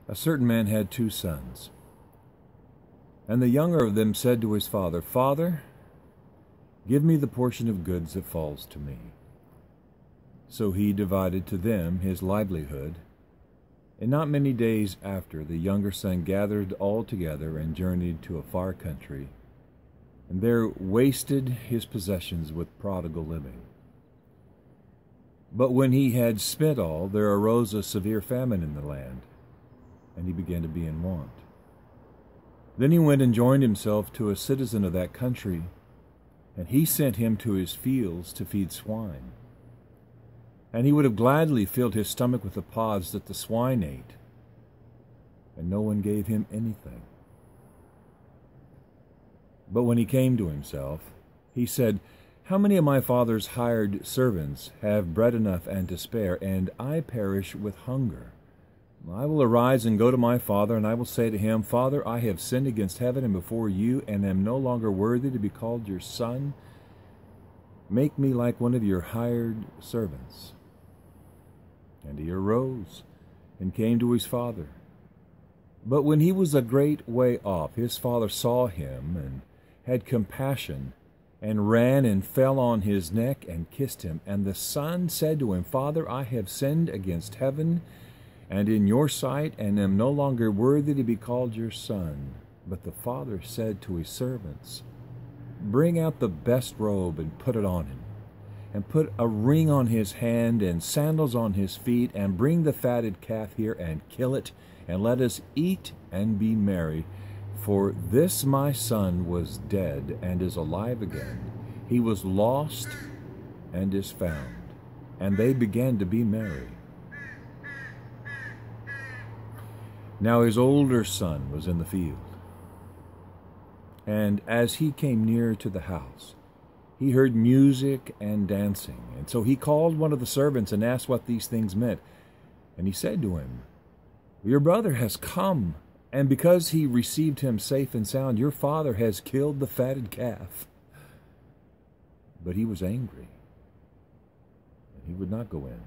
A certain man had 2 sons, and the younger of them said to his father, "Father, give me the portion of goods that falls to me." So he divided to them his livelihood, and not many days after the younger son gathered all together and journeyed to a far country, and there wasted his possessions with prodigal living. But when he had spent all, there arose a severe famine in the land, and he began to be in want. Then he went and joined himself to a citizen of that country, and he sent him to his fields to feed swine. And he would have gladly filled his stomach with the pods that the swine ate, and no one gave him anything. But when he came to himself, he said, "How many of my father's hired servants have bread enough and to spare, and I perish with hunger? I will arise and go to my father, and I will say to him, Father, I have sinned against heaven and before you, and am no longer worthy to be called your son. Make me like one of your hired servants." And he arose and came to his father. But when he was a great way off, his father saw him and had compassion, and ran and fell on his neck and kissed him. And the son said to him, "Father, I have sinned against heaven and in your sight, and am no longer worthy to be called your son." But the father said to his servants, "Bring out the best robe and put it on him, and put a ring on his hand and sandals on his feet, and bring the fatted calf here and kill it, and let us eat and be merry. For this my son was dead and is alive again. He was lost and is found." And they began to be merry. Now his older son was in the field, and as he came near to the house, he heard music and dancing. And so he called one of the servants and asked what these things meant. And he said to him, "Your brother has come, and because he received him safe and sound, your father has killed the fatted calf." But he was angry, and he would not go in.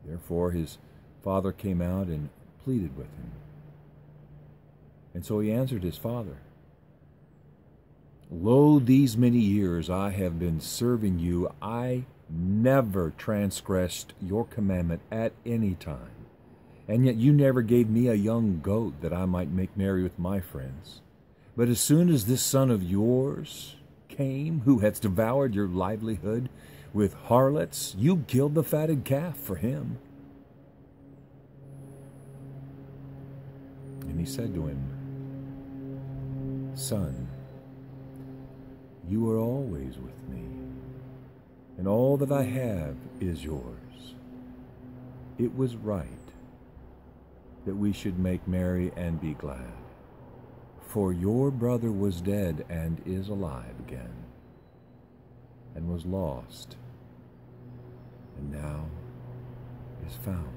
Therefore his father came out and pleaded with him. And so he answered his father, "Lo, these many years I have been serving you. I never transgressed your commandment at any time. And yet you never gave me a young goat that I might make merry with my friends. But as soon as this son of yours came, who hath devoured your livelihood with harlots, you killed the fatted calf for him." And he said to him, "Son, you are always with me, and all that I have is yours. It was right that we should make merry and be glad. For your brother was dead and is alive again, and was lost, and now is found."